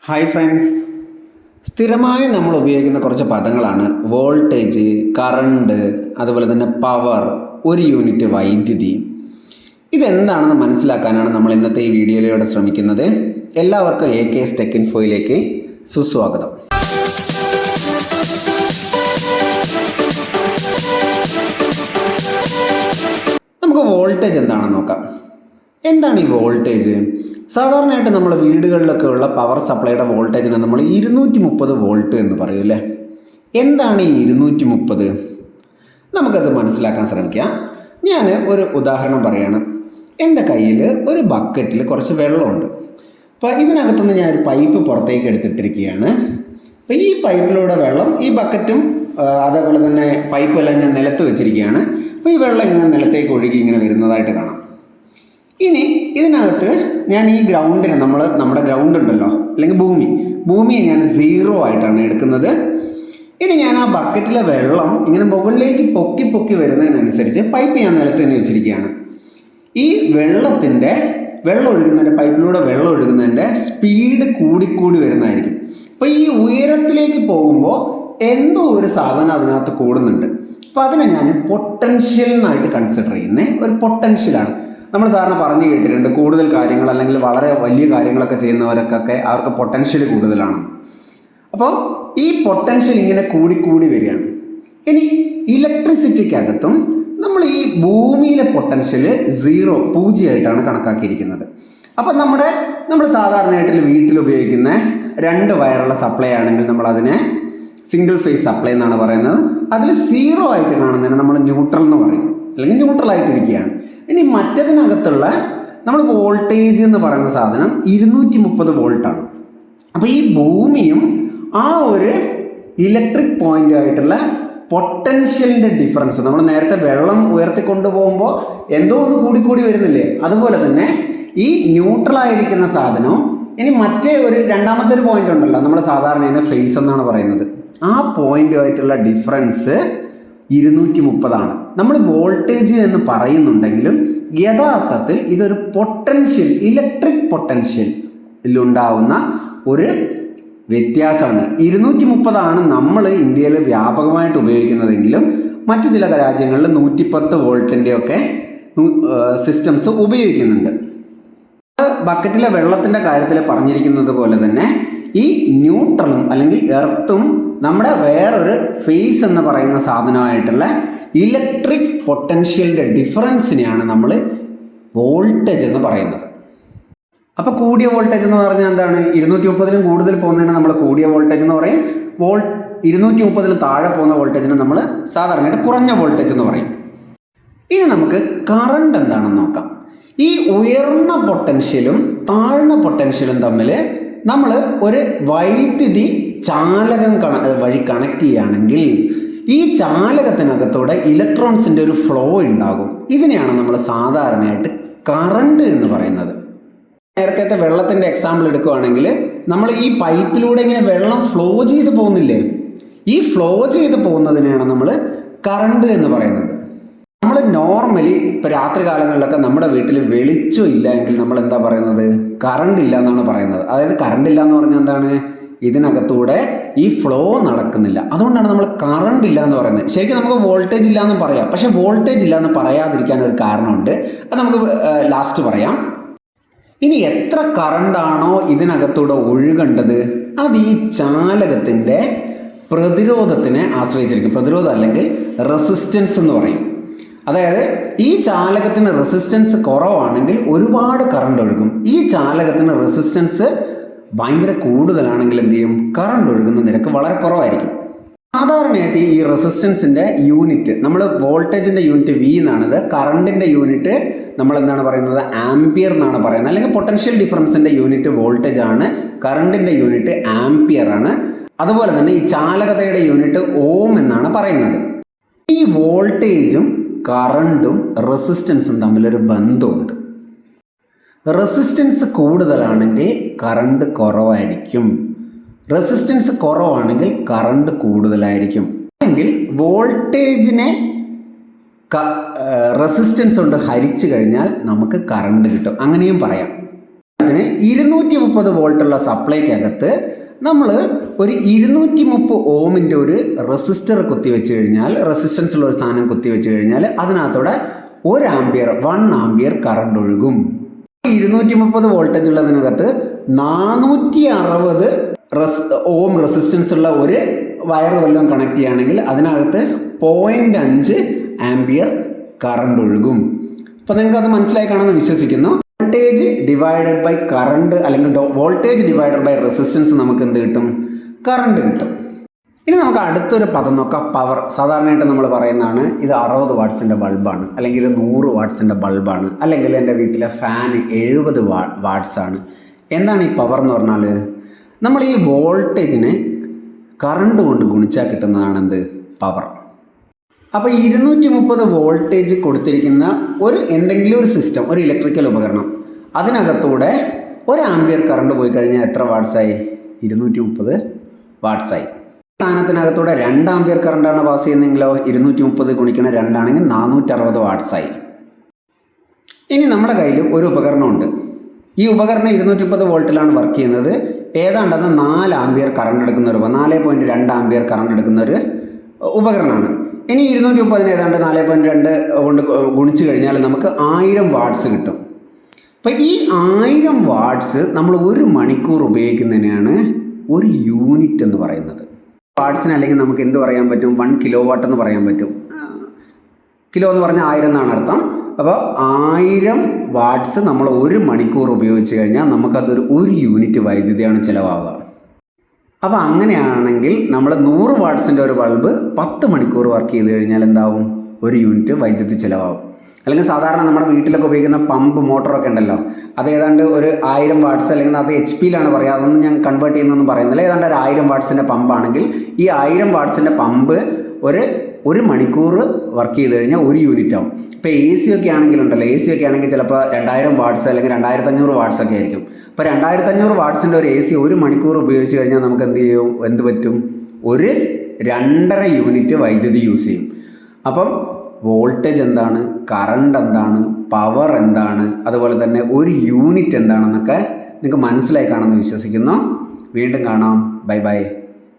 Hi friends, സ്ഥിരമായി നമ്മൾ ഉപയോഗിക്കുന്ന കുറച്ച് പദങ്ങളാണ് വോൾട്ടേജ്, കറണ്ട്, അതുപോലെ തന്നെ പവർ, ഒരു യൂണിറ്റ് വൈദ്യുതി. ഇതെന്താണെന്ന് മനസ്സിലാക്കാനാണ് നമ്മൾ ഇന്നത്തെ ഈ വീഡിയോയിലൂടെ ശ്രമിക്കുന്നത്. എല്ലാവർക്കും AKS ടെക് ഇൻഫോയിലേക്ക് സുസ്വാഗതം. നമുക്ക് വോൾട്ടേജ് എന്താണെന്ന് നോക്കാം. എന്താണ് ഈ വോൾട്ടേജ്? സാധാരണയായിട്ട് നമ്മൾ വീടുകളിലൊക്കെ ഉള്ള പവർ സപ്ലൈയുടെ വോൾട്ടേജിനെ നമ്മൾ 230 വോൾട്ട് എന്ന് പറയും അല്ലേ. എന്താണ് ഈ 230? നമുക്കത് മനസ്സിലാക്കാൻ ശ്രമിക്കാം. ഞാൻ ഒരു ഉദാഹരണം പറയുകയാണ്. എൻ്റെ കയ്യിൽ ഒരു ബക്കറ്റിൽ കുറച്ച് വെള്ളമുണ്ട്. അപ്പോൾ ഇതിനകത്തുനിന്ന് ഞാൻ ഒരു പൈപ്പ് പുറത്തേക്ക് എടുത്തിട്ടിരിക്കുകയാണ്. അപ്പോൾ ഈ പൈപ്പിലൂടെ വെള്ളം ഈ ബക്കറ്റും അതേപോലെ തന്നെ പൈപ്പെല്ലാം ഞാൻ നിലത്ത് വെച്ചിരിക്കുകയാണ്. അപ്പോൾ ഈ വെള്ളം ഇങ്ങനെ നിലത്തേക്ക് ഒഴുകി ഇങ്ങനെ വരുന്നതായിട്ട് കാണാം. ഇനി ഇതിനകത്ത് ഞാൻ ഈ ഗ്രൗണ്ടിനെ നമ്മുടെ ഗ്രൗണ്ട് ഉണ്ടല്ലോ, അല്ലെങ്കിൽ ഭൂമിയെ ഞാൻ 0 ആയിട്ടാണ് എടുക്കുന്നത്. ഇനി ഞാൻ ആ ബക്കറ്റിലെ വെള്ളം ഇങ്ങനെ മുകളിലേക്ക് പൊക്കി വരുന്നതിനനുസരിച്ച് പൈപ്പ് ഞാൻ നിലത്ത് തന്നെ വെച്ചിരിക്കുകയാണ്. ഈ വെള്ളം ഒഴുകുന്നതിൻ്റെ പൈപ്പിലൂടെ വെള്ളം ഒഴുകുന്നതിൻ്റെ സ്പീഡ് കൂടിക്കൂടി വരുന്നതായിരിക്കും. അപ്പോൾ ഈ ഉയരത്തിലേക്ക് പോകുമ്പോൾ എന്തോ ഒരു സാധനം അതിനകത്ത് കൂടുന്നുണ്ട്. അപ്പോൾ അതിനെ ഞാൻ പൊട്ടൻഷ്യൽ എന്നായിട്ട് കൺസിഡർ ചെയ്യുന്നത് ഒരു പൊട്ടൻഷ്യലാണ്. നമ്മൾ സാറിന് പറഞ്ഞു കേട്ടിട്ടുണ്ട്, കൂടുതൽ കാര്യങ്ങൾ അല്ലെങ്കിൽ വളരെ വലിയ കാര്യങ്ങളൊക്കെ ചെയ്യുന്നവർക്കൊക്കെ അവർക്ക് പൊട്ടൻഷ്യൽ കൂടുതലാണ്. അപ്പോൾ ഈ പൊട്ടൻഷ്യൽ ഇങ്ങനെ കൂടിക്കൂടി വരികയാണ്. ഇനി ഇലക്ട്രിസിറ്റിക്കകത്തും നമ്മൾ ഈ ഭൂമിയിലെ പൊട്ടൻഷ്യൽ 0 ആയിട്ടാണ് കണക്കാക്കിയിരിക്കുന്നത്. അപ്പം നമ്മൾ സാധാരണയായിട്ട് വീട്ടിൽ ഉപയോഗിക്കുന്ന 2 വയറുള്ള സപ്ലൈ ആണെങ്കിൽ നമ്മൾ അതിനെ സിംഗിൾ ഫേസ് സപ്ലൈ എന്നാണ് പറയുന്നത്. അതിൽ 0 ആയിട്ട് കാണുന്നതിന് നമ്മൾ ന്യൂട്രൽ എന്ന് പറയും, അല്ലെങ്കിൽ ന്യൂട്രൽ ആയിട്ടിരിക്കുകയാണ്. ഇനി മറ്റതിനകത്തുള്ള നമ്മൾ വോൾട്ടേജ് എന്ന് പറയുന്ന സാധനം 230 വോൾട്ടാണ്. അപ്പോൾ ഈ ഭൂമിയും ആ ഒരു ഇലക്ട്രിക് പോയിന്റ് ആയിട്ടുള്ള പൊട്ടൻഷ്യലിൻ്റെ ഡിഫറൻസ്, നമ്മൾ നേരത്തെ വെള്ളം ഉയർത്തിക്കൊണ്ടു പോകുമ്പോൾ എന്തോ ഒന്ന് കൂടിക്കൂടി വരുന്നില്ലേ, അതുപോലെ തന്നെ ഈ ന്യൂട്രൽ ആയിരിക്കുന്ന സാധനവും ഇനി മറ്റേ ഒരു രണ്ടാമത്തെ ഒരു പോയിന്റ് ഉണ്ടല്ലോ, നമ്മൾ സാധാരണ ഇതിനെ ഫേസ് എന്നാണ് പറയുന്നത്, ആ പോയിന്റുമായിട്ടുള്ള ഡിഫറൻസ് 230 നമ്മൾ വോൾട്ടേജ് എന്ന് പറയുന്നുണ്ടെങ്കിലും യഥാർത്ഥത്തിൽ ഇതൊരു പൊട്ടൻഷ്യൽ, ഇലക്ട്രിക് പൊട്ടൻഷ്യലിലുണ്ടാവുന്ന ഒരു വ്യത്യാസമാണ്. 230 നമ്മൾ ഇന്ത്യയിൽ വ്യാപകമായിട്ട് ഉപയോഗിക്കുന്നതെങ്കിലും മറ്റു ചില രാജ്യങ്ങളിൽ 110 വോൾട്ടിൻ്റെയൊക്കെ സിസ്റ്റംസ് ഉപയോഗിക്കുന്നുണ്ട്. ബക്കറ്റിലെ വെള്ളത്തിൻ്റെ കാര്യത്തിൽ പറഞ്ഞിരിക്കുന്നത് പോലെ തന്നെ ഈ ന്യൂട്രലും അല്ലെങ്കിൽ എർത്തും നമ്മുടെ വേറൊരു ഫേസ് എന്ന് പറയുന്ന സാധനമായിട്ടുള്ള ഇലക്ട്രിക് പൊട്ടൻഷ്യലിൻ്റെ ഡിഫറൻസിനെയാണ് നമ്മൾ വോൾട്ടേജ് എന്ന് പറയുന്നത്. അപ്പോൾ കൂടിയ വോൾട്ടേജ് എന്ന് പറഞ്ഞാൽ എന്താണ്? 230 കൂടുതൽ പോകുന്നതിന് നമ്മൾ കൂടിയ വോൾട്ടേജ് എന്ന് പറയും. 230 താഴെ പോകുന്ന വോൾട്ടേജിന് നമ്മൾ സാധാരണയായിട്ട് കുറഞ്ഞ വോൾട്ടേജ് എന്ന് പറയും. ഇനി നമുക്ക് കറണ്ട് എന്താണെന്ന് നോക്കാം. ഈ ഉയർന്ന പൊട്ടൻഷ്യലും താഴ്ന്ന പൊട്ടൻഷ്യലും തമ്മിൽ നമ്മൾ ഒരു വൈദ്യുതി ചാലകം വഴി കണക്ട് ചെയ്യുകയാണെങ്കിൽ ഈ ചാലകത്തിനകത്തൂടെ ഇലക്ട്രോൺസിൻ്റെ ഒരു ഫ്ലോ ഉണ്ടാകും. ഇതിനെയാണ് നമ്മൾ സാധാരണയായിട്ട് കറണ്ട് എന്ന് പറയുന്നത്. നേരത്തെ വെള്ളത്തിൻ്റെ എക്സാമ്പിൾ എടുക്കുകയാണെങ്കിൽ നമ്മൾ ഈ പൈപ്പിലൂടെ ഇങ്ങനെ വെള്ളം ഫ്ലോ ചെയ്ത് പോകുന്നില്ലേ, ഈ ഫ്ലോ ചെയ്ത് പോകുന്നതിനെയാണ് നമ്മൾ കറണ്ട് എന്ന് പറയുന്നത്. നമ്മൾ നോർമലി ഇപ്പോൾ രാത്രി കാലങ്ങളിലൊക്കെ നമ്മുടെ വീട്ടിൽ വെളിച്ചം ഇല്ല എങ്കിൽ നമ്മൾ എന്താ പറയുന്നത്? കറണ്ട് ഇല്ല എന്നാണ് പറയുന്നത്. അതായത് കറണ്ട് ഇല്ല എന്ന് പറഞ്ഞാൽ എന്താണ്? ഇതിനകത്തൂടെ ഈ ഫ്ലോ നടക്കുന്നില്ല, അതുകൊണ്ടാണ് നമ്മൾ കറണ്ട് ഇല്ല എന്ന് പറയുന്നത്. ശരിക്കും നമുക്ക് വോൾട്ടേജ് ഇല്ല എന്ന് പറയാം, പക്ഷേ വോൾട്ടേജ് ഇല്ല എന്ന് പറയാതിരിക്കാൻ ഒരു കാരണമുണ്ട്. അത് നമുക്ക് ലാസ്റ്റ് പറയാം. ഇനി എത്ര കറണ്ടാണോ ഇതിനകത്തൂടെ ഒഴുകേണ്ടത് അത് ഈ ചാലകത്തിൻ്റെ പ്രതിരോധത്തിനെ ആശ്രയിച്ചിരിക്കും. പ്രതിരോധം അല്ലെങ്കിൽ റെസിസ്റ്റൻസ് എന്ന് പറയും. അതായത് ഈ ചാലകത്തിന് റെസിസ്റ്റൻസ് കുറവാണെങ്കിൽ ഒരുപാട് കറണ്ട് ഒഴുകും. ഈ ചാലകത്തിന് റെസിസ്റ്റൻസ് ഭയങ്കര കൂടുതലാണെങ്കിൽ എന്ത് ചെയ്യും? കറണ്ട് ഒഴുകുന്ന നിരക്ക് വളരെ കുറവായിരിക്കും. സാധാരണയായിട്ട് ഈ റെസിസ്റ്റൻസിൻ്റെ യൂണിറ്റ്, നമ്മൾ വോൾട്ടേജിൻ്റെ യൂണിറ്റ് V എന്നാണിത്, കറണ്ടിൻ്റെ യൂണിറ്റ് നമ്മൾ എന്താണ് പറയുന്നത്? ആംപിയർ എന്നാണ് പറയുന്നത്. അല്ലെങ്കിൽ പൊട്ടൻഷ്യൽ ഡിഫറൻസിൻ്റെ യൂണിറ്റ് വോൾട്ടേജ് ആണ്, കറണ്ടിൻ്റെ യൂണിറ്റ് ആംപിയർ ആണ്. അതുപോലെ തന്നെ ഈ ചാലകതയുടെ യൂണിറ്റ് ഓം എന്നാണ് പറയുന്നത്. ഈ വോൾട്ടേജും കറണ്ടും റെസിസ്റ്റൻസും തമ്മിലൊരു ബന്ധമുണ്ട്. റെസിസ്റ്റൻസ് കൂടുതലാണെങ്കിൽ കറണ്ട് കുറവായിരിക്കും, റെസിസ്റ്റൻസ് കുറവാണെങ്കിൽ കറണ്ട് കൂടുതലായിരിക്കും. അല്ലെങ്കിൽ വോൾട്ടേജിനെ റെസിസ്റ്റൻസ് കൊണ്ട് ഹരിച്ചു കഴിഞ്ഞാൽ നമുക്ക് കറണ്ട് കിട്ടും, അങ്ങനെയും പറയാം. ഉദാഹരണത്തിന് 230 വോൾട്ടുള്ള സപ്ലൈക്കകത്ത് നമ്മൾ ഒരു 230 ഓമിൻ്റെ ഒരു റെസിസ്റ്റർ കുത്തിവെച്ച് കഴിഞ്ഞാൽ, റെസിസ്റ്റൻസ് ഉള്ള ഒരു സാധനം കുത്തിവെച്ച് കഴിഞ്ഞാൽ അതിനകത്തൂടെ 1 ആംപിയർ 1 ആംപിയർ കറണ്ട് ഒഴുകും. 230 വോൾട്ടേജ് ഉള്ളതിനകത്ത് 460 ഓം റെസിസ്റ്റൻസ് ഉള്ള ഒരു വയർ വല്ലതും കണക്ട് ചെയ്യുകയാണെങ്കിൽ അതിനകത്ത് 0.5 ആംപിയർ കറണ്ട് ഒഴുകും. അപ്പോൾ നിങ്ങൾക്ക് അത് മനസ്സിലായി കാണുമെന്ന് വിശ്വസിക്കുന്നു. വോൾട്ടേജ് ഡിവൈഡഡ് ബൈ കറണ്ട് അല്ലെങ്കിൽ വോൾട്ടേജ് ഡിവൈഡഡ് ബൈ റെസിസ്റ്റൻസ് നമുക്ക് എന്ത് കിട്ടും? കറണ്ട് കിട്ടും. ഇനി നമുക്ക് അടുത്തൊരു പദം നോക്കാം, പവർ. സാധാരണയായിട്ട് നമ്മൾ പറയുന്നതാണ് ഇത് 60 വാട്ട്സിൻ്റെ ബൾബാണ്, അല്ലെങ്കിൽ ഇത് 100 വാട്ട്സിൻ്റെ ബൾബാണ്, അല്ലെങ്കിൽ എൻ്റെ വീട്ടിലെ ഫാൻ 70 വാട്ട്സ് ആണ്. എന്താണ് ഈ പവർ എന്ന് പറഞ്ഞാൽ? നമ്മൾ ഈ വോൾട്ടേജിനെ കറണ്ട് കൊണ്ട് ഗുണിച്ചാൽ കിട്ടുന്നതാണ് എന്ത്? പവർ. അപ്പോൾ 230 വോൾട്ടേജ് കൊടുത്തിരിക്കുന്ന എന്തെങ്കിലും ഒരു സിസ്റ്റം, ഒരു ഇലക്ട്രിക്കൽ ഉപകരണം, അതിനകത്തൂടെ 1 ആംപിയർ കറണ്ട് പോയി കഴിഞ്ഞാൽ എത്ര വാട്ട്സായി? 230 വാട്ട്സായി. സ്ഥാനത്തിനകത്തൂടെ 2 ആംപിയർ കറണ്ടാണ് പാസ് ചെയ്യുന്നതെങ്കിലോ 230 ഗുണിക്കണ 2 ആണെങ്കിൽ 460 വാട്ട്സായി. ഇനി നമ്മുടെ കയ്യിൽ ഒരു ഉപകരണമുണ്ട്. ഈ ഉപകരണം 230 വോൾട്ടിലാണ് വർക്ക് ചെയ്യുന്നത്. ഏതാണ്ടത് 4 ആംപിയർ കറണ്ട് എടുക്കുന്ന 4.2 ആംപിയർ കറണ്ട് എടുക്കുന്ന ഒരു ഉപകരണമാണ്. ഇനി 230 ഏതാണ്ട് 4.2 കൊണ്ട് ഗുണിച്ച് കഴിഞ്ഞാൽ നമുക്ക് 1000 വാട്ട്സ് കിട്ടും. അപ്പോൾ ഈ 1000 വാട്ട്സ് നമ്മൾ 1 മണിക്കൂർ ഉപയോഗിക്കുന്നതിനാണ് ഒരു യൂണിറ്റ് എന്ന് പറയുന്നത്. വാട്ട്സിന് അല്ലെങ്കിൽ നമുക്ക് എന്ത് പറയാൻ പറ്റും? 1 കിലോ വാട്ട് എന്ന് പറയാൻ പറ്റും. കിലോ എന്ന് പറഞ്ഞാൽ 1000 എന്നാണ് അർത്ഥം. അപ്പോൾ 1000 വാട്ട്സ് നമ്മൾ 1 മണിക്കൂർ ഉപയോഗിച്ച് കഴിഞ്ഞാൽ നമുക്കതൊരു 1 യൂണിറ്റ് വൈദ്യുതിയാണ് ചിലവാകുക. അപ്പോൾ അങ്ങനെയാണെങ്കിൽ നമ്മൾ 100 വാട്ട്സിൻ്റെ ഒരു ബൾബ് 10 മണിക്കൂർ വർക്ക് ചെയ്ത് കഴിഞ്ഞാൽ എന്താവും? 1 യൂണിറ്റ് വൈദ്യുതി ചിലവാകും. അല്ലെങ്കിൽ സാധാരണ നമ്മുടെ വീട്ടിലൊക്കെ ഉപയോഗിക്കുന്ന പമ്പ് മോട്ടറൊക്കെ ഉണ്ടല്ലോ, അത് ഏതാണ്ട് ഒരു 1000 വാട്ട്സ്, അല്ലെങ്കിൽ അത് HP-ലാണ് പറയുക, അതൊന്നും ഞാൻ കൺവേർട്ട് ചെയ്യുന്നൊന്നും പറയുന്നില്ല. ഏതാണ്ട് ഒരു 1000 വാട്ട്സിൻ്റെ പമ്പാണെങ്കിൽ ഈ 1000 വാട്ട്സിൻ്റെ പമ്പ് ഒരു മണിക്കൂർ വർക്ക് ചെയ്ത് കഴിഞ്ഞാൽ 1 യൂണിറ്റ് ആവും. ഇപ്പോൾ AC ഒക്കെ ആണെങ്കിലുണ്ടല്ലോ, AC ഒക്കെ ആണെങ്കിൽ ചിലപ്പോൾ 2000 വാട്ട്സ് അല്ലെങ്കിൽ 2500 വാട്ട്സ് ഒക്കെ ആയിരിക്കും. അപ്പോൾ 2500 വാട്ട്സിൻ്റെ ഒരു AC 1 മണിക്കൂർ ഉപയോഗിച്ച് കഴിഞ്ഞാൽ നമുക്ക് എന്ത് പറ്റും? ഒരു 2.5 യൂണിറ്റ് വൈദ്യുതി യൂസ് ചെയ്യും. അപ്പം വോൾട്ടേജ് എന്താണ്, കറണ്ട് എന്താണ്, പവർ എന്താണ്, അതുപോലെ തന്നെ 1 യൂണിറ്റ് എന്താണെന്നൊക്കെ നിങ്ങൾക്ക് മനസ്സിലായി കാണുമെന്ന് വിശ്വസിക്കുന്നു. വീണ്ടും കാണാം. Bye bye.